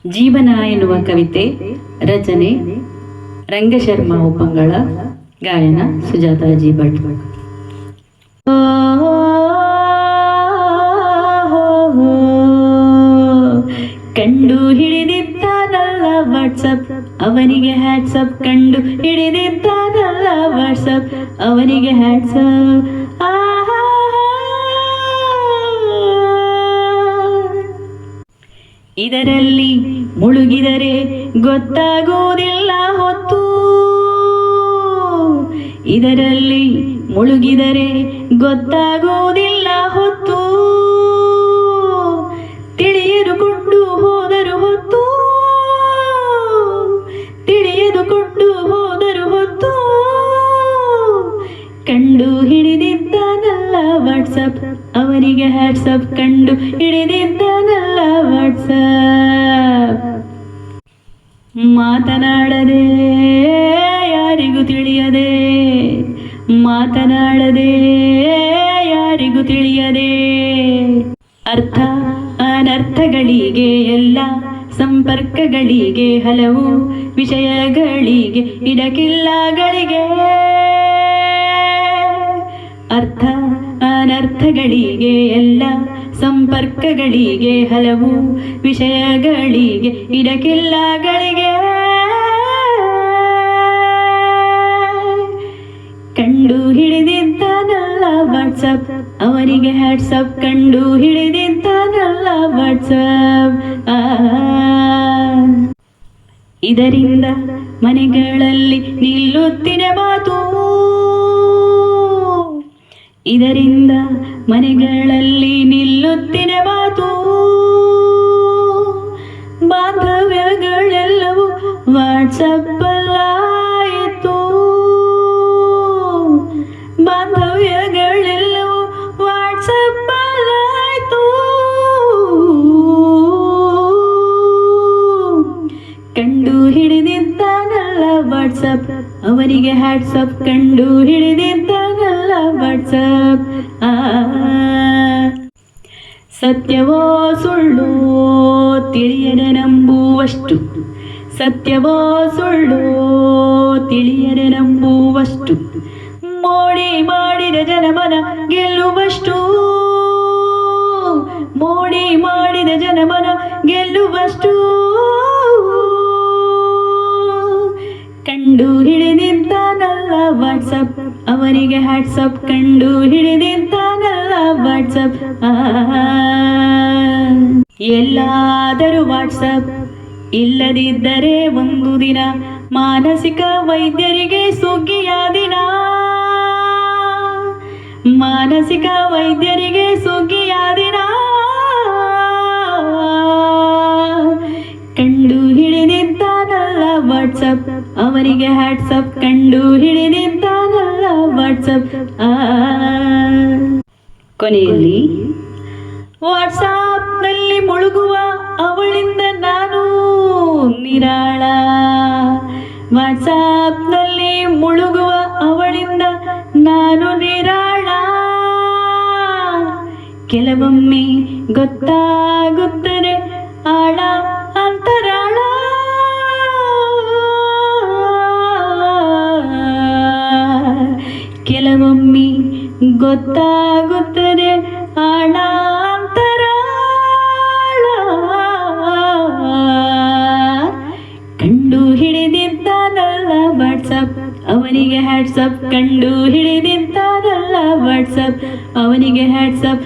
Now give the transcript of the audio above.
ಜೀವನ ಎನ್ನುವ ಕವಿತೆ ರಚನೆ ರಂಗಶರ್ಮ ಉಪ್ಪಂಗಳ, ಗಾಯನ ಸುಜಾತಾ ಜಿ ಭಟ್. ಕಂಡು ಹಿಡಿದಿದ್ದಾನಲ್ಲ ವಾಟ್ಸಪ್ ಅವನಿಗೆ ಹ್ಯಾಟ್ಸಪ್, ಕಂಡು ಹಿಡಿದಿದ್ದಾನಲ್ಲ ವಾಟ್ಸಪ್ ಅವನಿಗೆ ಹ್ಯಾಟ್ಸಪ್. ಇದರಲ್ಲಿ ಮುಳುಗಿದರೆ ಗೊತ್ತಾಗುವುದಿಲ್ಲ ಹೊತ್ತು, ಇದರಲ್ಲಿ ಮುಳುಗಿದರೆ ಗೊತ್ತಾಗುವುದಿಲ್ಲ ಹೊತ್ತು, ತಿಳಿಯದುಕೊಂಡು ಹೋದರು ಹೊತ್ತು, ತಿಳಿಯದುಕೊಂಡು ಹೋದರು ಹೊತ್ತು. ಕಂಡು ಹಿಡಿದಿದ್ದಾನಲ್ಲ ವಾಟ್ಸಪ್ ಅವನಿಗೆ ಹ್ಯಾಟ್ಸಪ್, ಕಂಡು ಹಿಡಿದಿದ್ದಾನಲ್ಲ ವಾಟ್ಸಪ್. ಮಾತನಾಡದೆ ಯಾರಿಗೂ ತಿಳಿಯದೆ, ಮಾತನಾಡದೆ ಯಾರಿಗೂ ತಿಳಿಯದೆ, ಅರ್ಥ ಅನರ್ಥಗಳಿಗೆ ಎಲ್ಲ ಸಂಪರ್ಕಗಳಿಗೆ ಹಲವು ವಿಷಯಗಳಿಗೆ ಇಡಕಿಲ್ಲಗಳಿಗೆ, ಅರ್ಥ ಅನರ್ಥಗಳಿಗೆ ಎಲ್ಲ ಸಂಪರ್ಕಗಳಿಗೆ ಹಲವು ವಿಷಯಗಳಿಗೆ ಇಡಕಿಲ್ಲಗಳಿಗೆ. ಕಂಡು ಹಿಡಿದಿದ್ದಾನಲ್ಲ ವಾಟ್ಸಪ್ ಅವನಿಗೆ ಹ್ಯಾಟ್ಸಪ್, ಕಂಡು ಹಿಡಿದಿದ್ದಾನಲ್ಲ ವಾಟ್ಸಪ್. ಇದರಿಂದ ಮನೆಗಳಲ್ಲಿ ನಿಲ್ಲುತ್ತಿನ ಮಾತು, ಇದರಿಂದ ಮನೆಗಳಲ್ಲಿ ನಿಲ್ಲುತ್ತಿನ ಮಾತು, ಬಾಂಧವ್ಯಗಳೆಲ್ಲವೂ ವಾಟ್ಸಪ್ಪಲ್ಲಾಯಿತು, ಬಾಂಧವ್ಯಗಳೆಲ್ಲವೂ ವಾಟ್ಸಪ್ಪಲ್ಲಾಯಿತು. ಕಂಡು ಹಿಡಿದಿದ್ದಾನಲ್ಲ ವಾಟ್ಸಪ್ ಅವನಿಗೆ ಹ್ಯಾಟ್ಸಪ್, ಕಂಡು ಹಿಡಿದಿದ್ದಾನಲ್ಲ ವಾಟ್ಸಪ್. ಸತ್ಯವೋ ಸುಳ್ಳು ತಿಳಿಯದೆ ನಂಬುವಷ್ಟು, ಸತ್ಯವೋ ಸುಳ್ಳು ತಿಳಿಯದೆ ನಂಬುವಷ್ಟು, ಮೋಡಿ ಮಾಡಿದ ಜನಮನ ಗೆಲ್ಲುವಷ್ಟು, ಮೋಡಿ ಮಾಡಿದ ಜನಮನ ಗೆಲ್ಲುವಷ್ಟು. ಕಂಡು ಹಿಡಿದಿದ್ದಾನಲ್ಲ ವಾಟ್ಸಪ್ ಅವನಿಗೆ ಹ್ಯಾಟ್ಸಪ್, ಕಂಡು ಹಿಡಿದಿದ್ದಾನಲ್ಲ ವಾಟ್ಸಪ್. ಎಲ್ಲಾದರೂ ವಾಟ್ಸಪ್ ಇಲ್ಲದಿದ್ದರೆ ಒಂದು ದಿನ ಮಾನಸಿಕ ವೈದ್ಯರಿಗೆ ಸುಗ್ಗಿಯ ದಿನ, ಮಾನಸಿಕ ವೈದ್ಯರಿಗೆ ಸುಗ್ಗಿಯ ದಿನ. ಕಂಡು ಹಿಡಿದಿದ್ದಾನಲ್ಲ ವಾಟ್ಸಪ್ ಅವನಿಗೆ ಹ್ಯಾಟ್ಸಪ್, ಕಂಡು ಹಿಡಿದಿದ್ದಾನಲ್ಲ ವಾಟ್ಸಪ್. ಕೊನೆಯಲ್ಲಿ ವಾಟ್ಸಾಪ್ನಲ್ಲಿ ಮುಳುಗುವ ಅವಳಿಂದ ನಾನು ನಿರಾಳ, ವಾಟ್ಸಾಪ್ನಲ್ಲಿ ಮುಳುಗುವ ಅವಳಿಂದ ನಾನು ನಿರಾಳ. ಕೆಲವೊಮ್ಮೆ ಗೊತ್ತಾಗುತ್ತದೆ ಆಳ ಅಂತರಾಳ, ಕೆಲವೊಮ್ಮೆ ಗೊತ್ತಾಗುತ್ತದೆ ಆಳ ಅಂತರಾಳ. ಕಂಡು ಹಿಡಿದಿದ್ದಾನಲ್ಲ ವಾಟ್ಸಪ್ ಅವನಿಗೆ ಹ್ಯಾಟ್ಸಪ್, ಕಂಡು ಹಿಡಿದಿದ್ದಾನಲ್ಲ ವಾಟ್ಸಪ್ ಅವನಿಗೆ ಹ್ಯಾಟ್ಸಪ್.